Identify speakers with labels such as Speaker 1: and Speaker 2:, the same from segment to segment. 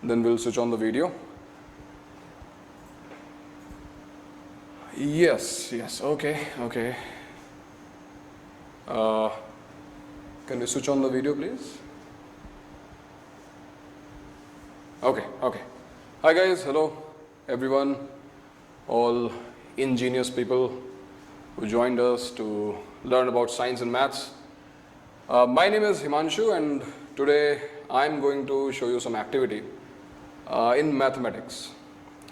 Speaker 1: Then we'll switch on the video. Yes, okay. Can we switch on the video, please? Okay. Hi guys, hello everyone, all ingenious people who joined us to learn about science and maths. My name is Himanshu, and today I'm going to show you some activity in mathematics.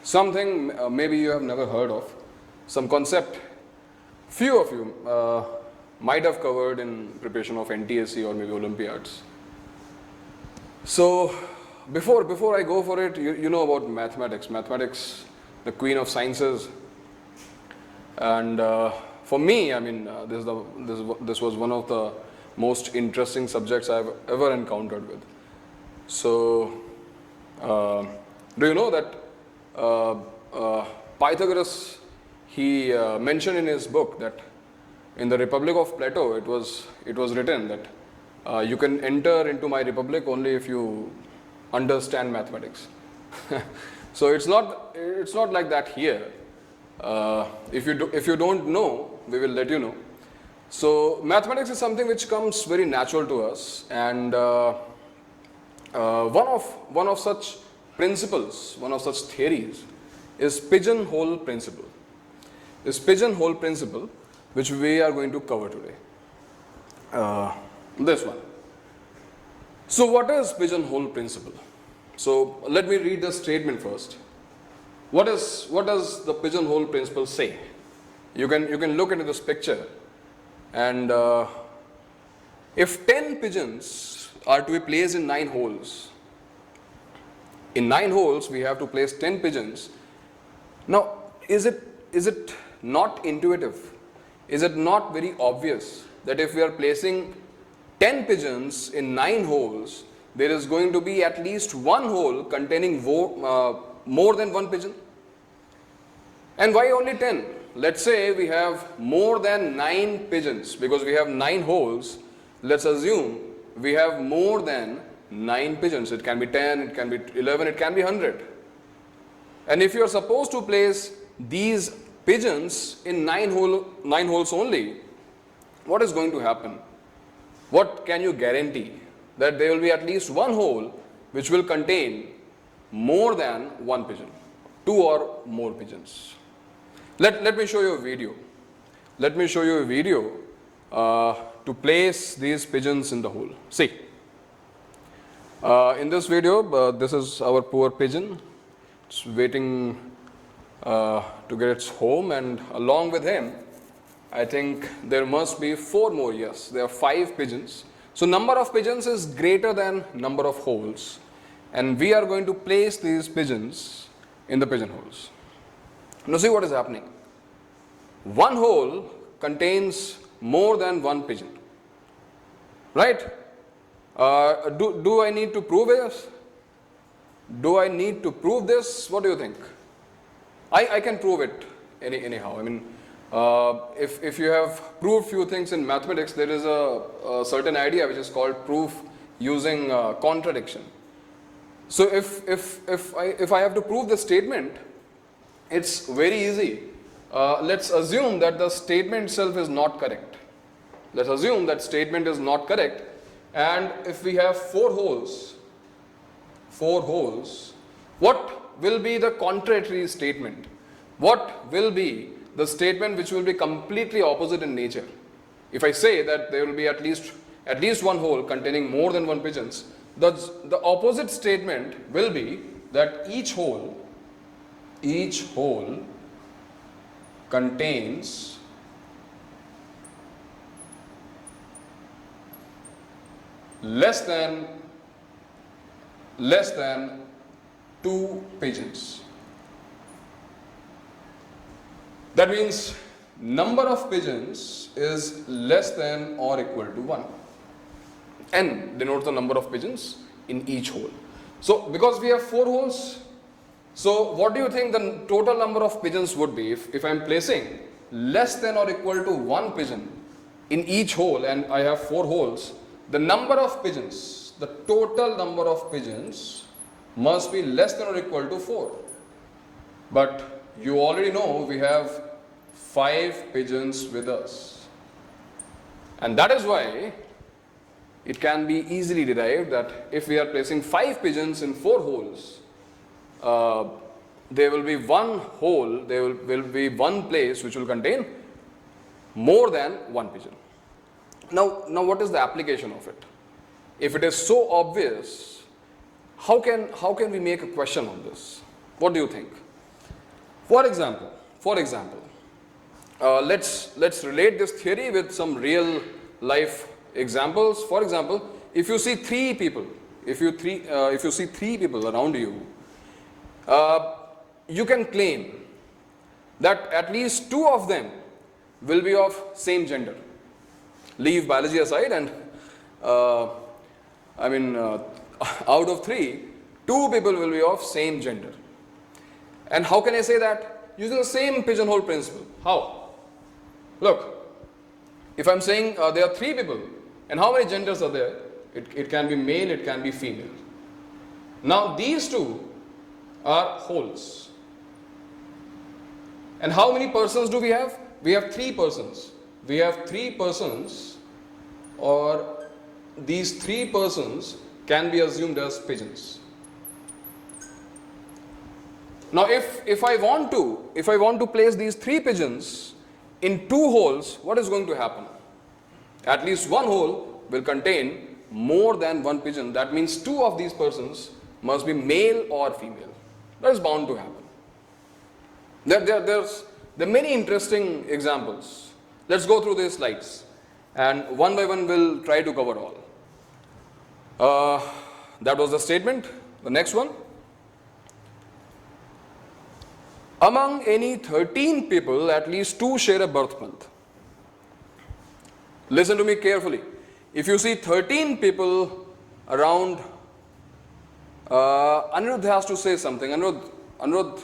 Speaker 1: Something maybe you have never heard of, some concept few of you might have covered in preparation of NTSC or maybe Olympiads. So before I go for it, you know about mathematics, the queen of sciences. And for me, I mean, this was one of the most interesting subjects I've ever encountered with. So do you know that Pythagoras, he mentioned in his book that in the Republic of Plato, it was written that you can enter into my republic only if you understand mathematics. So it's not like that here. If you don't know, we will let you know. So mathematics is something which comes very natural to us, and one of such principles, one of such theories is pigeonhole principle. This pigeonhole principle, which we are going to cover today. This one. So what is pigeonhole principle? So let me read the statement first. What does the pigeonhole principle say? You can look into this picture, and if 10 pigeons are to be placed in 9 holes, in 9 holes we have to place 10 pigeons. Now, is it not intuitive? Is it not very obvious that if we are placing 10 pigeons in 9 holes, there is going to be at least one hole containing more than one pigeon? And why only 10? Let's say we have more than 9 pigeons, because we have 9 holes. Let's assume we have more than 9 pigeons. It can be 10, it can be 11, it can be 100. And if you are supposed to place these pigeons in 9 holes only, what is going to happen? What can you guarantee? That there will be at least one hole which will contain more than one pigeon, 2 or more pigeons. Let me show you a video. Let me show you a video to place these pigeons in the hole. See, in this video, this is our poor pigeon. It's waiting to get its home, and along with him, I think there must be 4 more. Yes, there are 5 pigeons. So number of pigeons is greater than number of holes, and we are going to place these pigeons in the pigeonholes. Now see what is happening. One hole contains more than one pigeon, right? Do I need to prove this? Do I need to prove this? What do you think? I can prove it anyhow. I mean, if you have proved few things in mathematics, there is a certain idea which is called proof using contradiction. So if I have to prove the statement, it's very easy. Let's assume that the statement itself is not correct. Let's assume that statement is not correct, and if we have 4 holes, what will be the contrary statement? What will be the statement which will be completely opposite in nature? If I say that there will be at least one hole containing more than one pigeons, the opposite statement will be that each hole contains less than 2 pigeons. That means number of pigeons is less than or equal to 1. N denotes the number of pigeons in each hole. So because we have 4 holes, so what do you think the total number of pigeons would be if I am placing less than or equal to 1 pigeon in each hole, and I have 4 holes? The number of pigeons, the total number of pigeons must be less than or equal to 4. But you already know we have 5 pigeons with us. And that is why it can be easily derived that if we are placing 5 pigeons in 4 holes, there will be one hole, there will be one place which will contain more than one pigeon. Now what is the application of it? If it is so obvious, how can we make a question on this? What do you think? For example, let's relate this theory with some real life examples. For example, if you see 3 people, if you see 3 people around you, you can claim that at least 2 of them will be of same gender. Leave biology aside, and out of 3, 2 people will be of same gender. And how can I say that? Using the same pigeonhole principle. How? Look, if I'm saying there are 3 people, and how many genders are there? It can be male, it can be female. Now these 2 are holes. And how many persons do we have? We have 3 persons. We have 3 persons, or these 3 persons can be assumed as pigeons. Now if I want to place these 3 pigeons in 2 holes, what is going to happen? At least one hole will contain more than one pigeon. That means 2 of these persons must be male or female. That is bound to happen. There are many interesting examples. Let's go through these slides, and one by one we'll try to cover all. That was the statement. The next one. Among any 13 people, at least 2 share a birth month. Listen to me carefully. If you see 13 people around, Anirudh has to say something. Anirudh,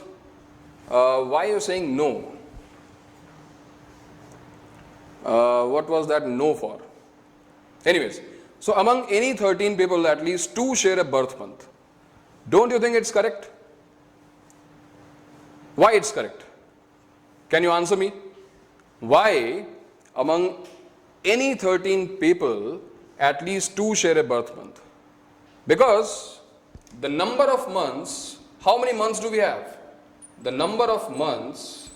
Speaker 1: why are you saying no? What was that no for? Anyways, so among any 13 people, at least 2 share a birth month. Don't you think it's correct? Why it's correct? Can you answer me? Why among any 13 people, at least 2 share a birth month? Because the number of months, how many months do we have? The number of months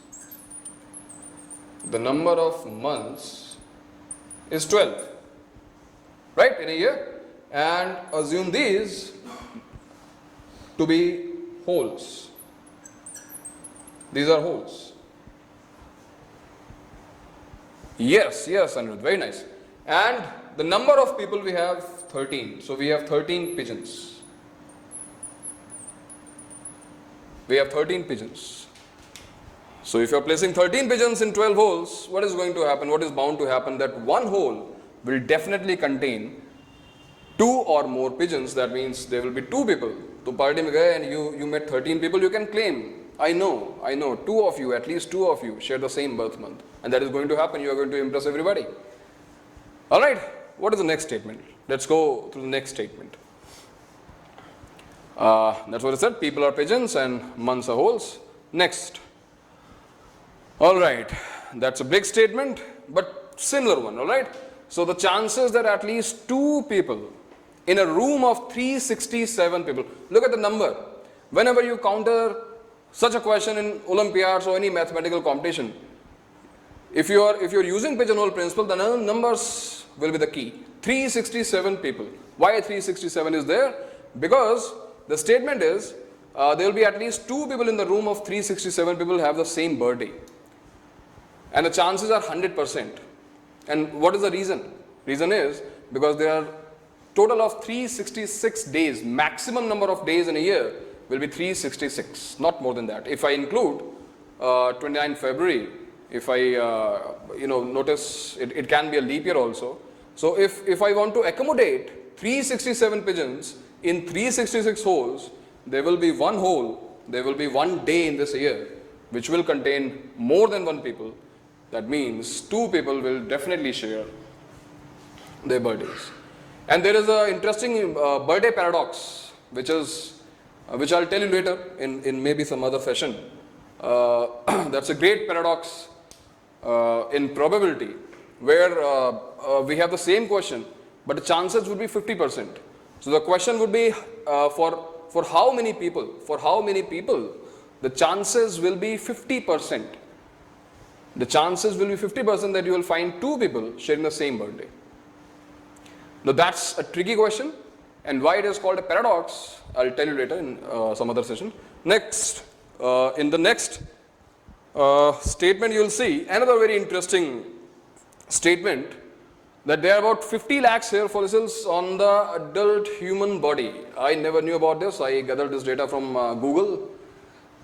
Speaker 1: is 12, right, in a year, and assume these to be holes. These are holes. Yes, Anirudh, very nice. And the number of people we have 13. So we have 13 pigeons. We have 13 pigeons. So if you are placing 13 pigeons in 12 holes, what is going to happen? What is bound to happen? That one hole will definitely contain 2 or more pigeons. That means there will be 2 people. To party mein gaye and you met 13 people, you can claim, I know, 2 of you, at least 2 of you share the same birth month. And that is going to happen. You are going to impress everybody. Alright, what is the next statement? Let's go to the next statement. That's what I said. People are pigeons and months are holes. Next. Alright, that's a big statement, but similar one, alright? So the chances that at least 2 people in a room of 367 people, look at the number. Whenever you counter such a question in Olympiads or any mathematical competition, if you are using pigeonhole principle, the numbers will be the key. 367 people. Why 367 is there? Because the statement is there will be at least 2 people in the room of 367 people have the same birthday. And the chances are 100%. And what is the reason? Reason is because there are total of 366 days. Maximum number of days in a year will be 366, not more than that. If I include 29 February, if I notice it can be a leap year also. So if I want to accommodate 367 pigeons in 366 holes, there will be one hole, there will be one day in this year which will contain more than 1 people. That means 2 people will definitely share their birthdays. And there is an interesting birthday paradox which is which I'll tell you later in maybe some other session. That's a great paradox in probability, where we have the same question, but the chances would be 50%. So the question would be for how many people? For how many people the chances will be 50%? The chances will be 50% that you will find two people sharing the same birthday. Now that's a tricky question, and why it is called a paradox, I'll tell you later in some other session. Next, in the next statement, you will see another very interesting statement, that there are about 50 lakhs hair follicles on the adult human body. I never knew about this. I gathered this data from Google.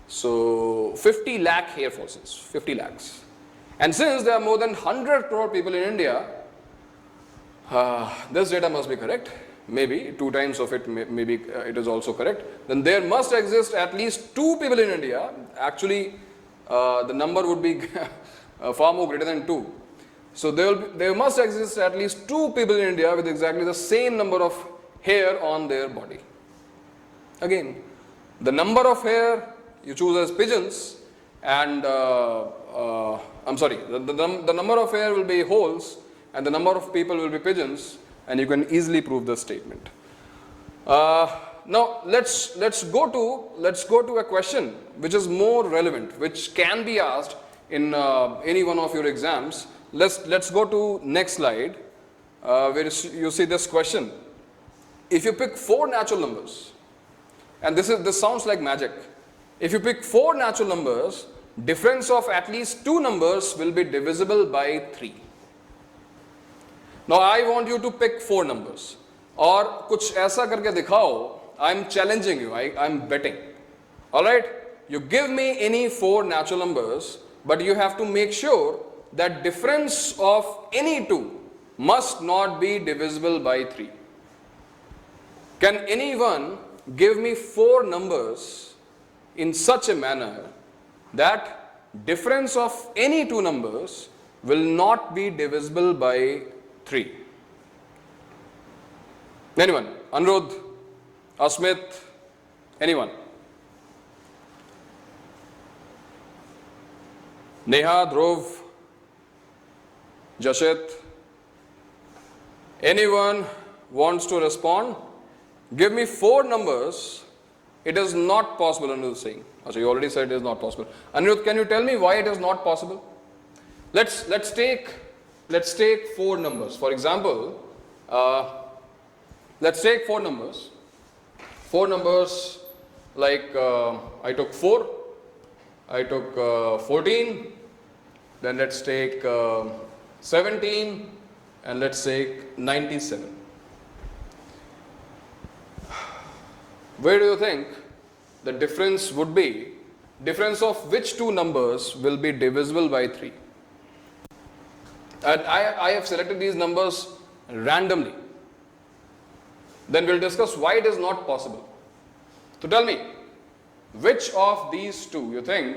Speaker 1: So 50 lakh hair follicles, 50 lakhs. And since there are more than 100 crore people in India, this data must be correct. Maybe 2 times of it, maybe it is also correct. Then there must exist at least 2 people in India. Actually, the number would be far more greater than 2. So there must exist at least 2 people in India with exactly the same number of hair on their body. Again, the number of hair you choose as pigeons, and I'm sorry, the number of hair will be holes and the number of people will be pigeons, and you can easily prove this statement. Now let's go to a question which is more relevant, which can be asked in any one of your exams. Let's go to next slide, where you see this question. If you pick 4 natural numbers, and this sounds like magic. If you pick 4 natural numbers, difference of at least 2 numbers will be divisible by 3. Now I want you to pick 4 numbers, और कुछ ऐसा करके दिखाओ. I'm challenging you. I'm betting. All right. You give me any 4 natural numbers, but you have to make sure that difference of any 2 must not be divisible by 3. Can anyone give me 4 numbers in such a manner that difference of any 2 numbers will not be divisible by 3? Anyone? Anirudh, Asmit, anyone? Neha, Dhruv, Jashit, anyone wants to respond? Give me 4 numbers. It is not possible, Anirudh is saying. So you already said it is not possible. Anirudh, can you tell me why it is not possible? Let's take 4 numbers. For example, let's take 4 numbers. 4 numbers like I took 4, I took 14, then let's take 17, and let's take 97. Where do you think the difference would be? Difference of which 2 numbers will be divisible by 3? And I have selected these numbers randomly. Then we'll discuss why it is not possible. So tell me, which of these 2 you think?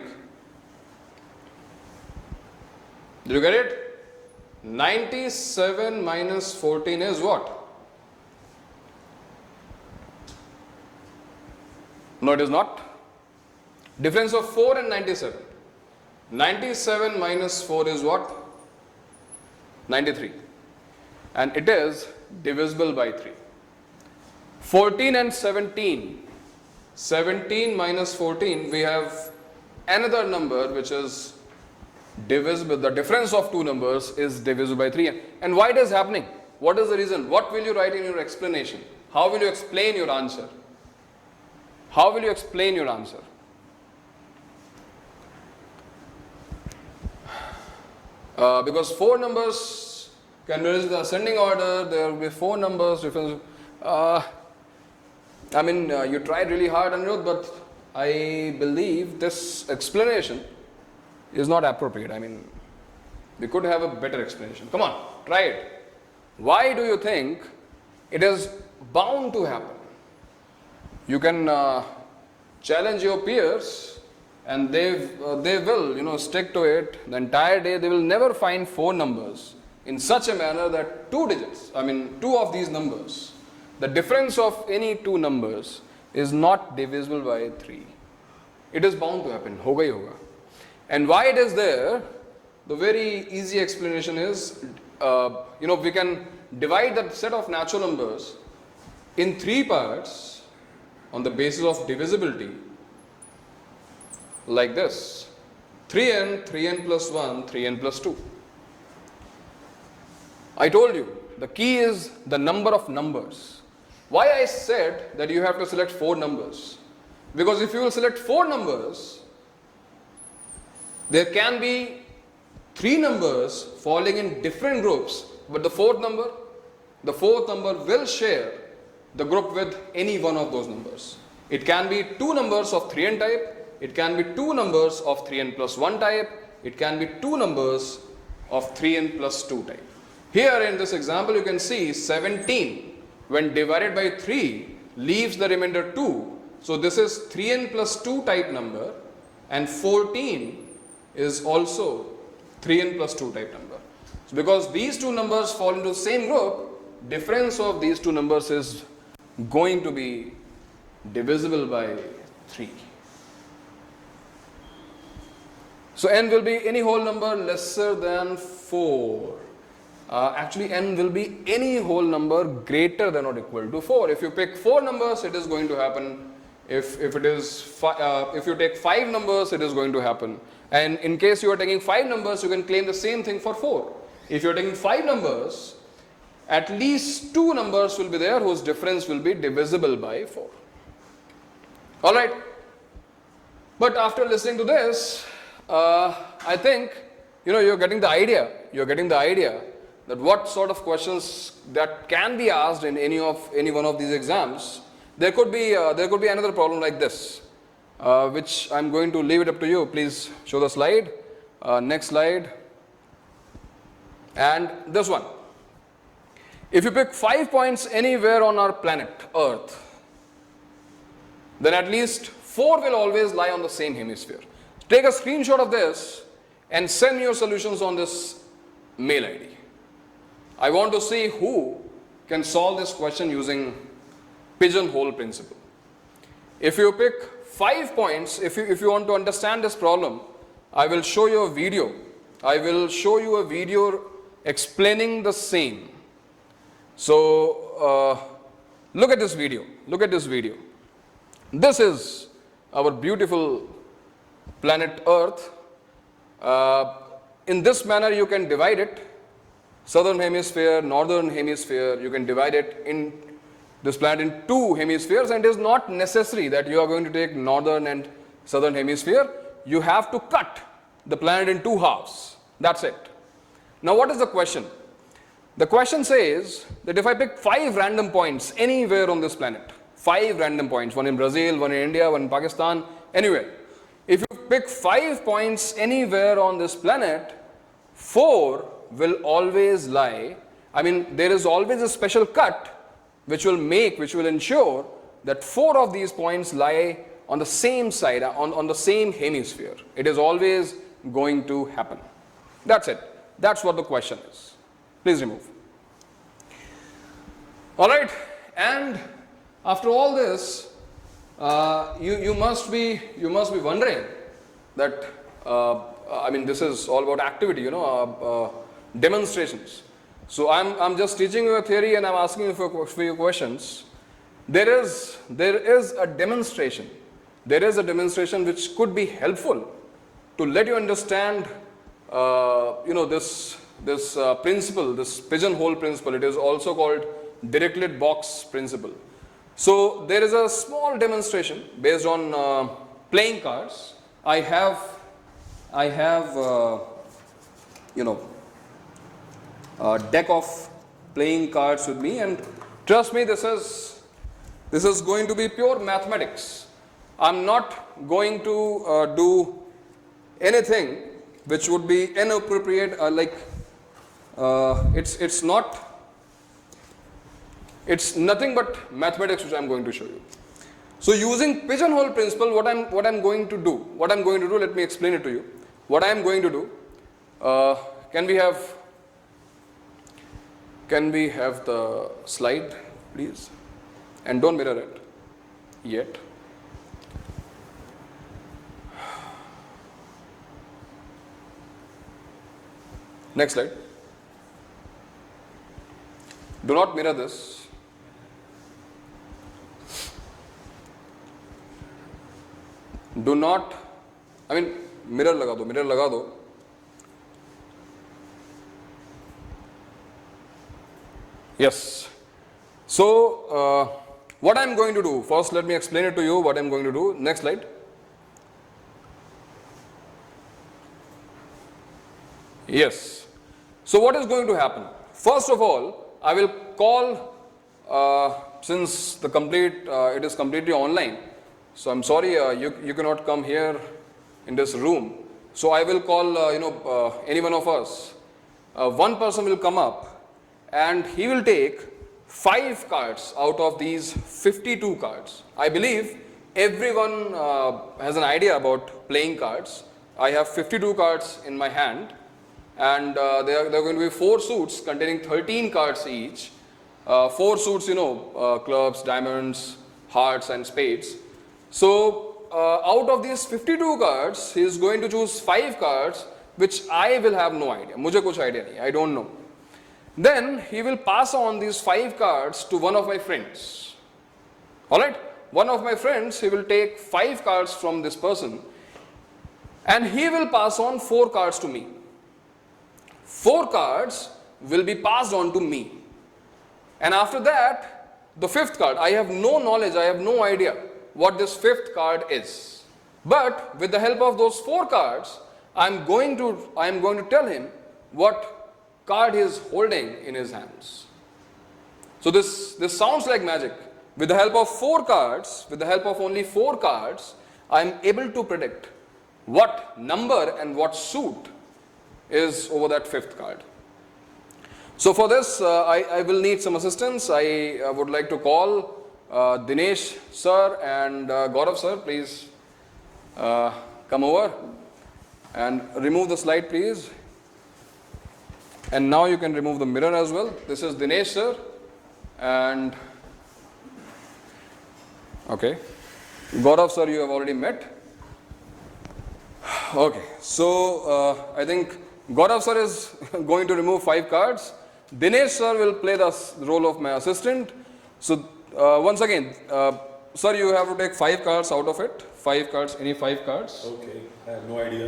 Speaker 1: Did you get it? 97 minus 14 is what? No, it is not. Difference of 4 and 97. 97 minus 4 is what? 93. And it is divisible by 3. 14 and 17. 17 minus 14, we have another number which is divisible. The difference of 2 numbers is divisible by 3. And why it is happening? What is the reason? What will you write in your explanation? How will you explain your answer? How will you explain your answer? Because 4 numbers can be in the ascending order, there will be 4 numbers difference. I mean, you tried really hard, Anirudh, but I believe this explanation is not appropriate. I mean, we could have a better explanation. Come on, try it. Why do you think it is bound to happen? You can challenge your peers, and they will, stick to it the entire day. They will never find 4 numbers in such a manner that 2 digits, 2 of these numbers, the difference of any 2 numbers is not divisible by 3. It is bound to happen, hoga hi hoga. And why it is there, the very easy explanation is, we can divide that set of natural numbers in 3 parts on the basis of divisibility like this: 3n, 3n plus 1, 3n plus 2. I told you, the key is the number of numbers. Why I said that you have to select 4 numbers? Because if you will select 4 numbers, there can be 3 numbers falling in different groups, but the fourth number will share the group with any one of those numbers. It can be 2 numbers of 3n type, it can be 2 numbers of 3n plus 1 type, it can be 2 numbers of 3n plus 2 type. Here in this example you can see 17 when divided by 3 leaves the remainder 2. So this is 3n plus 2 type number, and 14 is also 3n plus 2 type number. So because these 2 numbers fall into the same group, difference of these 2 numbers is going to be divisible by 3. So n will be any whole number lesser than 4. Actually n will be any whole number greater than or equal to 4. If you pick 4 numbers, it is going to happen. If you take 5 numbers, it is going to happen. And in case you are taking 5 numbers, you can claim the same thing for 4. If you are taking 5 numbers, at least 2 numbers will be there whose difference will be divisible by 4. Alright. But after listening to this, I think you're getting the idea. You're getting the idea that what sort of questions that can be asked in any one of these exams. There could be another problem like this, which I'm going to leave it up to you. Please show the slide. Next slide. And this one. If you pick 5 points anywhere on our planet Earth, then at least 4 will always lie on the same hemisphere. Take a screenshot of this and send your solutions on this mail ID. I want to see who can solve this question using pigeonhole principle. If you pick 5 points, if you want to understand this problem, I will show you a video. I will show you a video explaining the same. So look at this video. Look at this video. This is our beautiful planet Earth. In this manner you can divide it. Southern hemisphere, northern hemisphere, you can divide it in this planet in 2 hemispheres, and it is not necessary that you are going to take northern and southern hemisphere. You have to cut the planet in 2 halves. That's it. Now what is the question? The question says that if I pick 5 random points anywhere on this planet, 5 random points, one in Brazil, one in India, one in Pakistan, anywhere. If you pick 5 points anywhere on this planet, 4 will always lie. I mean, there is always a special cut which will ensure that 4 of these points lie on the same side, on the same hemisphere. It is always going to happen. That's it. That's what the question is. Please remove. Alright, and after all this, you must be wondering that, I mean, this is all about activity, demonstrations. So I'm just teaching you a theory and I'm asking you for your questions. There is a demonstration. There is a demonstration which could be helpful to let you understand, this principle, this pigeonhole principle. It is also called Dirichlet box principle. So there is a small demonstration based on playing cards. I have a deck of playing cards with me, and trust me, this is going to be pure mathematics. I'm not going to do anything which would be inappropriate, it's nothing but mathematics which I'm going to show you. So using pigeonhole principle, what I'm going to do, let me explain it to you. What I'm going to do, can we have the slide, please? And don't mirror it. yet. Next slide. Do not mirror this. Do not, I mean, mirror लगा दो. Yes. So, what I am going to do, first let me explain it to you what I am going to do. Next slide. Yes. So, what is going to happen? First of all, I will call, since the it is completely online. So, I am sorry, you cannot come here in this room. So, I will call, any one of us. One person will come up and he will take 5 cards out of these 52 cards. I believe everyone has an idea about playing cards. I have 52 cards in my hand, and there are going to be 4 suits containing 13 cards each. 4 suits, clubs, diamonds, hearts and spades. So out of these 52 cards, he is going to choose 5 cards which I will have no idea. मुझे कुछ idea नहीं, I don't know. Then he will pass on these 5 cards to one of my friends. Alright? One of my friends, he will take 5 cards from this person and he will pass on 4 cards to me. 4 cards will be passed on to me. And after that, the 5th card, I have no knowledge, I have no idea what this 5th card is. But with the help of those 4 cards, I am going to tell him what card he is holding in his hands. So this sounds like magic. With the help of 4 cards, with the help of only 4 cards, I am able to predict what number and what suit is over that 5th card. So for this, I will need some assistance. I would like to call Dinesh sir and Gaurav sir, please come over and remove the slide, please. And now you can remove the mirror as well. This is Dinesh sir and okay, Gaurav sir you have already met. Okay, so I think Gaurav sir is going to remove 5 cards. Dinesh sir will play the role of my assistant. So once again, sir, you have to take 5 cards out of it. 5 cards, any 5 cards.
Speaker 2: Okay, I have no idea.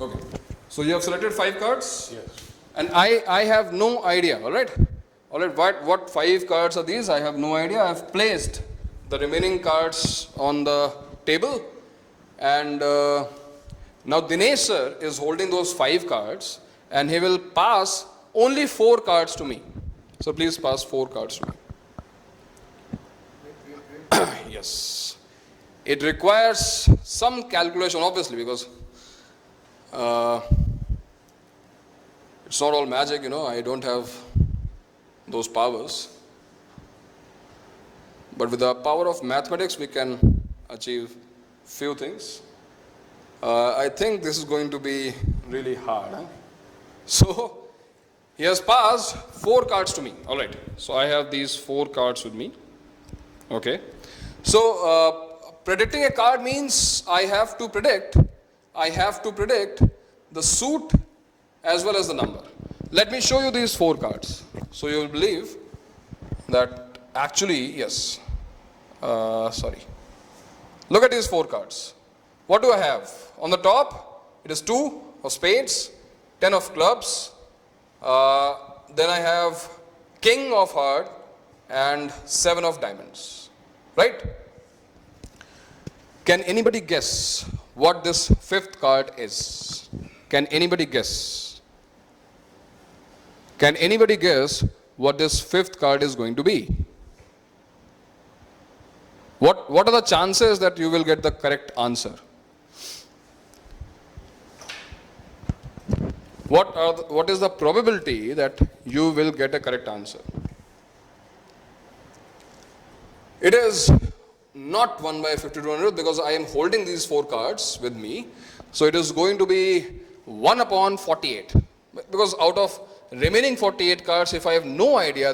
Speaker 1: Okay, so you have selected 5 cards?
Speaker 2: Yes.
Speaker 1: And I have no idea, alright? Alright, what 5 cards are these? I have no idea. I have placed the remaining cards on the table. And now Dinesh sir is holding those 5 cards and he will pass only 4 cards to me. So please pass 4 cards to me. Yes. It requires some calculation obviously because it's not all magic, I don't have those powers. But with the power of mathematics, we can achieve few things. I think this is going to be really hard. Huh? So, he has passed 4 cards to me. Alright, so I have these 4 cards with me. Okay. So, predicting a card means I have to predict the suit as well as the number. Let me show you these 4 cards. So you will believe that actually, yes, sorry. Look at these 4 cards. What do I have? On the top, it is 2 of spades, 10 of clubs, then I have king of heart and 7 of diamonds, right? Can anybody guess what this 5th card is? Can anybody guess? Can anybody guess what this 5th card is going to be? What are the chances that you will get the correct answer? What is the probability that you will get a correct answer? It is not 1 by 52 Anirudh, because I am holding these 4 cards with me. So it is going to be 1 upon 48. Because out of remaining 48 cards, if I have no idea,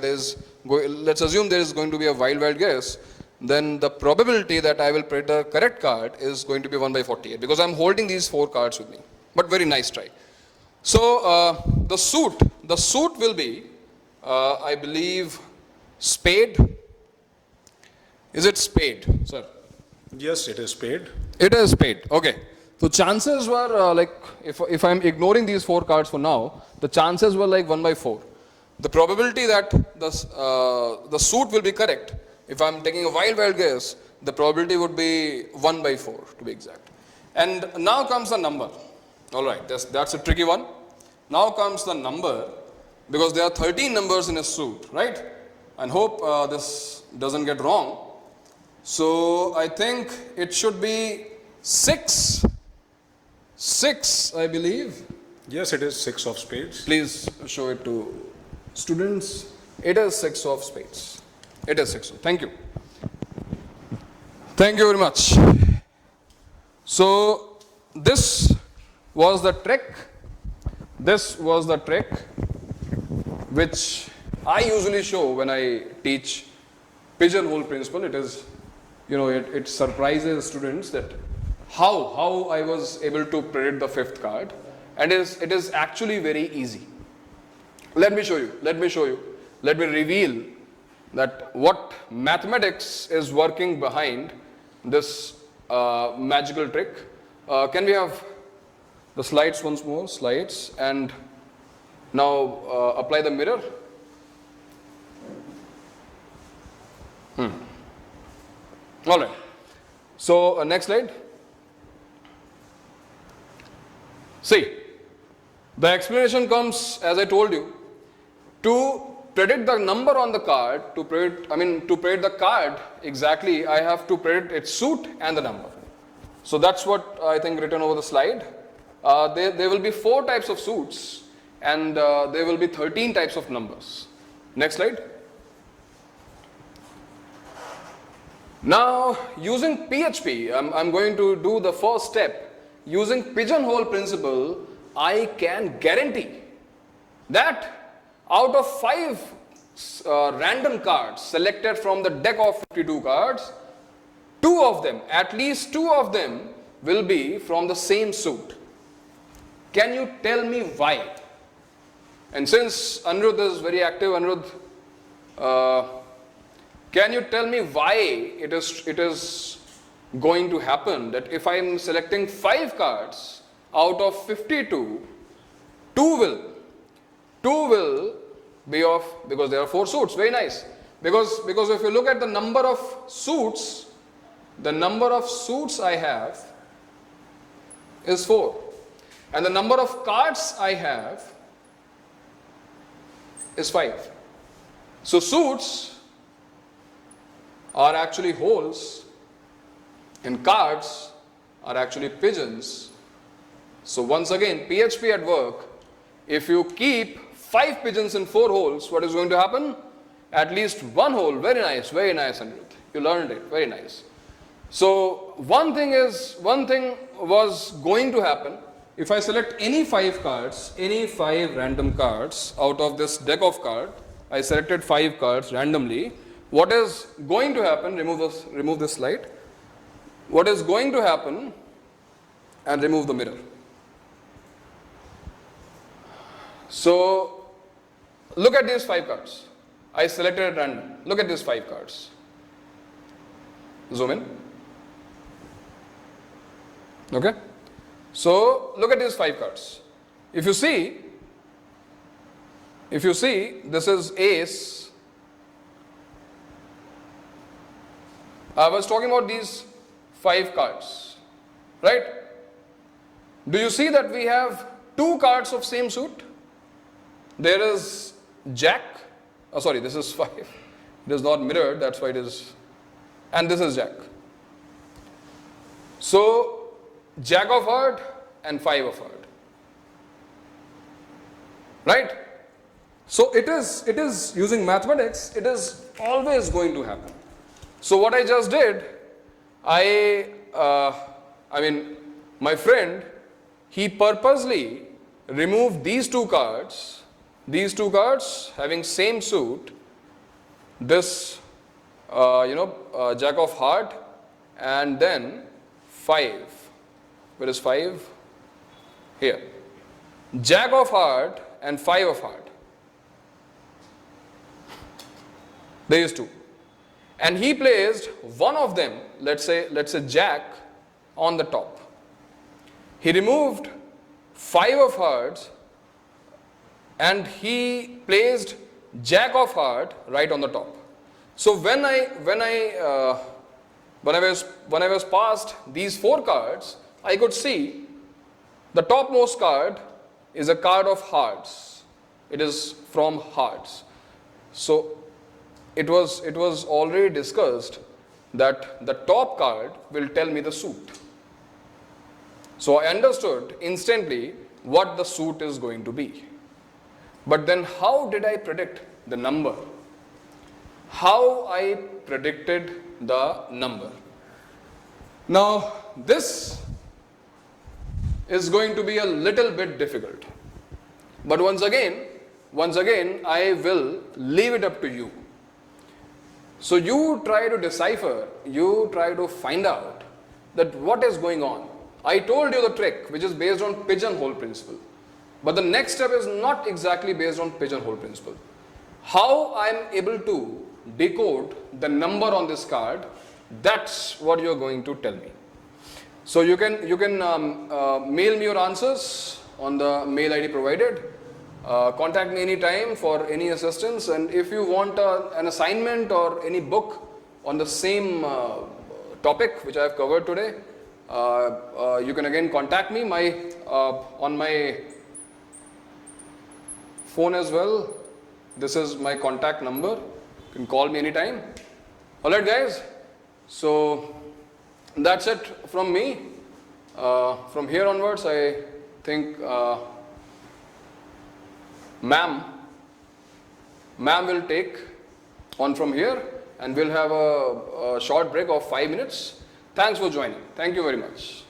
Speaker 1: let's assume there is going to be a wild guess, then the probability that I will predict the correct card is going to be 1 by 48, because I am holding these 4 cards with me. But very nice try. So the suit will be, I believe, spade. Is it spade, sir?
Speaker 2: Yes, it is spade.
Speaker 1: It is spade. Okay. So chances were like, if I'm ignoring these 4 cards for now, the chances were like 1 by 4. The probability that the suit will be correct, if I'm taking a wild guess, the probability would be 1 by 4 to be exact. And now comes the number. All right, that's a tricky one. Now comes the number, because there are 13 numbers in a suit, right? And hope this doesn't get wrong. So I think it should be 6. 6, I believe.
Speaker 2: Yes, it is 6 of spades.
Speaker 1: Please show it to students. It is 6 of spades. It is 6. Thank you. Thank you very much. So this was the trick. This was the trick which I usually show when I teach pigeonhole principle. It is, it surprises students that how I was able to predict the 5th card, and it is actually very easy. Let me show you. Let me reveal that what mathematics is working behind this magical trick. Can we have the slides once more? Slides, and now apply the mirror. All right. So next slide. See, the explanation comes, as I told you, to predict the number on the card, to predict the card exactly, I have to predict its suit and the number. So that's what I think written over the slide. There will be 4 types of suits, and there will be 13 types of numbers. Next slide. Now, using PHP, I'm going to do the first step. Using pigeonhole principle, I can guarantee that out of 5 random cards selected from the deck of 52 cards, 2 of them, at least 2 of them, will be from the same suit. Can you tell me why? And since Anirudh is very active, Anirudh, can you tell me why it is going to happen that if I am selecting 5 cards out of 52, 2 will be of, because there are 4 suits, very nice. Because if you look at the number of suits I have is 4. And the number of cards I have is 5. So suits are actually holes and cards are actually pigeons. So once again, PHP at work. If you keep 5 pigeons in 4 holes, what is going to happen? At least 1 hole. Very nice, Anirudh. You learned it, very nice. So one thing was going to happen. If I select any 5 cards, any 5 random cards out of this deck of cards, I selected 5 cards randomly. What is going to happen? Remove this slide. What is going to happen? And remove the mirror. So look at these 5 cards. I selected at random. Look at these 5 cards. Zoom in. Okay. So look at these 5 cards. If you see, this is ace. I was talking about these 5 cards, right? Do you see that we have 2 cards of same suit? There is jack. Oh, sorry, this is 5. It is not mirrored, that's why it is. And this is jack. So, jack of heart and 5 of heart. Right? So, it is using mathematics, it is always going to happen. So, what I just did, I mean, my friend, he purposely removed these two cards having same suit, this, Jack of heart, and then 5. Where is 5? Here. Jack of heart and 5 of heart. There is 2. And he placed one of them, let's say Jack, on the top. He removed 5 of hearts and he placed Jack of heart right on the top. So when I was passed these 4 cards, I could see the topmost card is a card of hearts. It is from hearts. So it was already discussed that the top card will tell me the suit. So I understood instantly what the suit is going to be. But then how did I predict the number? How I predicted the number? Now this is going to be a little bit difficult. But once again, I will leave it up to you. So you try to decipher, you try to find out that what is going on. I told you the trick, which is based on pigeonhole principle. But the next step is not exactly based on pigeonhole principle. How I am able to decode the number on this card, that's what you are going to tell me. So you can mail me your answers on the mail ID provided. Contact me anytime for any assistance, and if you want an assignment or any book on the same topic which I have covered today, you can again contact me on my phone as well. This is my contact number. You can call me anytime. Alright guys, so that's it from me. From here onwards, I think Ma'am will take on from here, and we'll have a short break of 5 minutes. Thanks for joining. Thank you very much.